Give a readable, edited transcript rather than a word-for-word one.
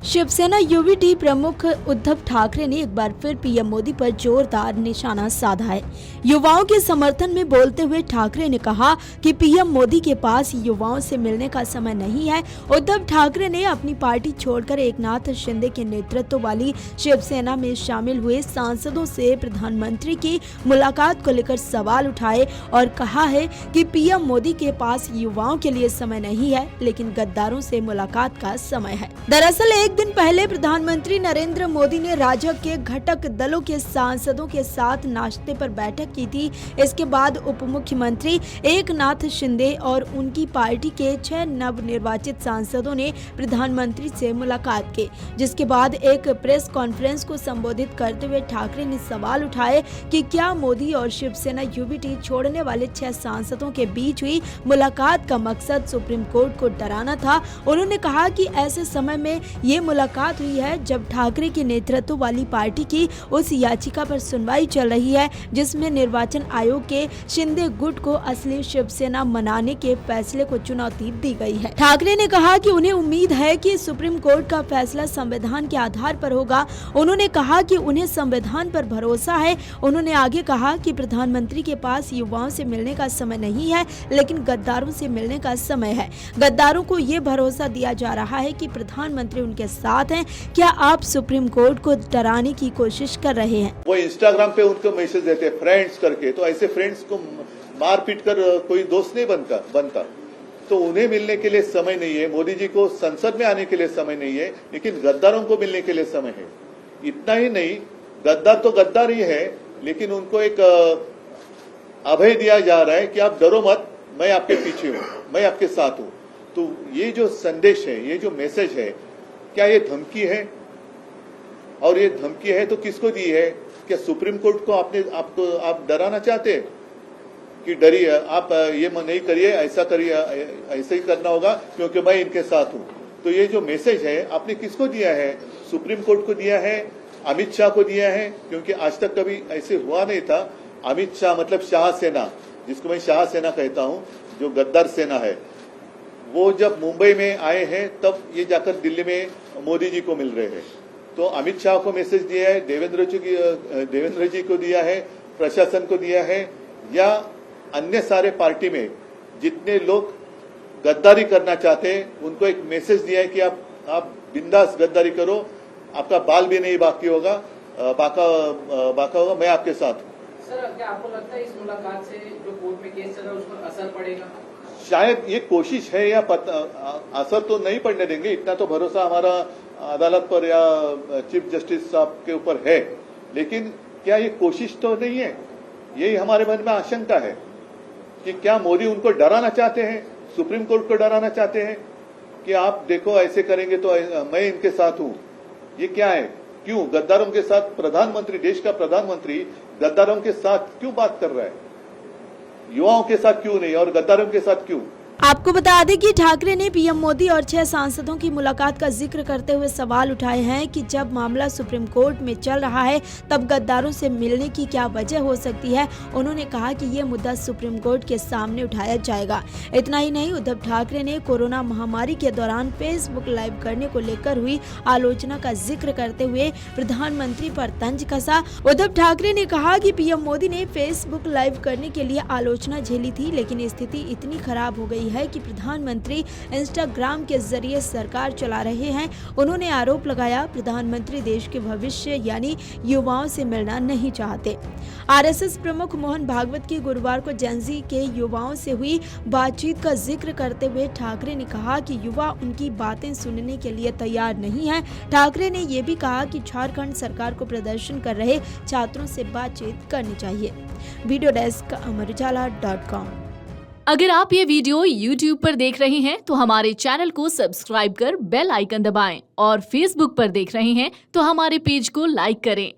शिवसेना यूवीटी प्रमुख उद्धव ठाकरे ने एक बार फिर पीएम मोदी पर जोरदार निशाना साधा है। युवाओं के समर्थन में बोलते हुए ठाकरे ने कहा कि पीएम मोदी के पास युवाओं से मिलने का समय नहीं है। उद्धव ठाकरे ने अपनी पार्टी छोड़कर एकनाथ शिंदे के नेतृत्व वाली शिवसेना में शामिल हुए सांसदों से प्रधानमंत्री की मुलाकात को लेकर सवाल उठाए और कहा है कि पीएम मोदी के पास युवाओं के लिए समय नहीं है, लेकिन गद्दारों से मुलाकात का समय है। दरअसल एक दिन पहले प्रधानमंत्री नरेंद्र मोदी ने राजग के घटक दलों के सांसदों के साथ नाश्ते पर बैठक की थी। इसके बाद उप मुख्यमंत्री एकनाथ शिंदे और उनकी पार्टी के 6 नवनिर्वाचित सांसदों ने प्रधानमंत्री से मुलाकात की, जिसके बाद एक प्रेस कॉन्फ्रेंस को संबोधित करते हुए ठाकरे ने सवाल उठाए कि क्या मोदी और शिवसेना यूवीटी छोड़ने वाले 6 सांसदों के बीच हुई मुलाकात का मकसद सुप्रीम कोर्ट को डराना था। उन्होंने कहा कि ऐसे समय में ये मुलाकात हुई है जब ठाकरे के नेतृत्व वाली पार्टी की उस याचिका पर सुनवाई चल रही है जिसमें निर्वाचन आयोग के शिंदे गुट को असली शिवसेना मनाने के फैसले को चुनौती दी गई है। ठाकरे ने कहा कि उन्हें उम्मीद है कि सुप्रीम कोर्ट का फैसला संविधान के आधार पर होगा। उन्होंने कहा कि उन्हें संविधान पर भरोसा है। उन्होंने आगे कहा कि प्रधानमंत्री के पास युवाओं से मिलने का समय नहीं है, लेकिन गद्दारों से मिलने का समय है। गद्दारों को ये भरोसा दिया जा रहा है कि प्रधानमंत्री उनके साथ हैं। क्या आप सुप्रीम कोर्ट को डराने की कोशिश कर रहे हैं? वो इंस्टाग्राम पे उनको मैसेज देते हैं फ्रेंड्स करके, तो ऐसे फ्रेंड्स को मार पीट कर कोई दोस्त नहीं बनता। तो उन्हें मिलने के लिए समय नहीं है, मोदी जी को संसद में आने के लिए समय नहीं है, लेकिन गद्दारों को मिलने के लिए समय है। इतना ही नहीं, गद्दार तो गद्दार ही है, लेकिन उनको एक अभय दिया जा रहा है कि आप डरो मत, मैं आपके पीछे हूं, मैं आपके साथ हूं। तो ये जो संदेश है, ये जो मैसेज है, क्या ये धमकी है? और ये धमकी है तो किसको दी है? क्या सुप्रीम कोर्ट को आप डराना चाहते हैं कि डरिए, आप ये नहीं करिए, ऐसा करिए, ऐसा ही करना होगा क्योंकि मैं इनके साथ हूं। तो ये जो मैसेज है आपने किसको दिया है? सुप्रीम कोर्ट को दिया है, अमित शाह को दिया है, क्योंकि आज तक कभी ऐसे हुआ नहीं था। अमित शाह मतलब शाह सेना, जिसको मैं शाह सेना कहता हूं, जो गद्दार सेना है, वो जब मुंबई में आए हैं तब ये जाकर दिल्ली में मोदी जी को मिल रहे हैं। तो अमित शाह को मैसेज दिया है, देवेंद्र जी को दिया है, प्रशासन को दिया है, या अन्य सारे पार्टी में जितने लोग गद्दारी करना चाहते हैं उनको एक मैसेज दिया है कि आप बिंदास गद्दारी करो, आपका बाल भी नहीं बाकी होगा, बाका होगा, मैं आपके साथ हूँ। सर, क्या आपको लगता है इस मुलाकात से जो कोर्ट में केस चल रहा है उस पर असर पड़ेगा? शायद ये कोशिश है, या असर तो नहीं पड़ने देंगे, इतना तो भरोसा हमारा अदालत पर या चीफ जस्टिस साहब के ऊपर है। लेकिन क्या ये कोशिश तो नहीं है? यही हमारे मन में आशंका है कि क्या मोदी उनको डराना चाहते हैं, सुप्रीम कोर्ट को डराना चाहते हैं कि आप देखो ऐसे करेंगे तो मैं इनके साथ हूं। ये क्या है? क्यों गद्दारों के साथ प्रधानमंत्री, देश का प्रधानमंत्री गद्दारों के साथ क्यों बात कर रहा है? युवाओं के साथ क्यों नहीं और गद्दारों के साथ क्यों? आपको बता दें कि ठाकरे ने पीएम मोदी और 6 सांसदों की मुलाकात का जिक्र करते हुए सवाल उठाए हैं कि जब मामला सुप्रीम कोर्ट में चल रहा है तब गद्दारों से मिलने की क्या वजह हो सकती है। उन्होंने कहा कि ये मुद्दा सुप्रीम कोर्ट के सामने उठाया जाएगा। इतना ही नहीं, उद्धव ठाकरे ने कोरोना महामारी के दौरान फेसबुक लाइव करने को लेकर हुई आलोचना का जिक्र करते हुए प्रधानमंत्री पर तंज कसा। उद्धव ठाकरे ने कहा कि पीएम मोदी ने फेसबुक लाइव करने के लिए आलोचना झेली थी, लेकिन स्थिति इतनी खराब हो गई है कि प्रधानमंत्री इंस्टाग्राम के जरिए सरकार चला रहे हैं। उन्होंने आरोप लगाया प्रधानमंत्री देश के भविष्य यानी युवाओं से मिलना नहीं चाहते। आरएसएस प्रमुख मोहन भागवत की गुरुवार को जेनजी के युवाओं से हुई बातचीत का जिक्र करते हुए ठाकरे ने कहा कि युवा उनकी बातें सुनने के लिए तैयार नहीं है। ठाकरे ने यह भी कहा कि झारखंड सरकार को प्रदर्शन कर रहे छात्रों से बातचीत करनी चाहिए। Video desk amarujala.com। अगर आप ये वीडियो YouTube पर देख रहे हैं तो हमारे चैनल को सब्सक्राइब कर बेल आइकन दबाएं और Facebook पर देख रहे हैं तो हमारे पेज को लाइक करें।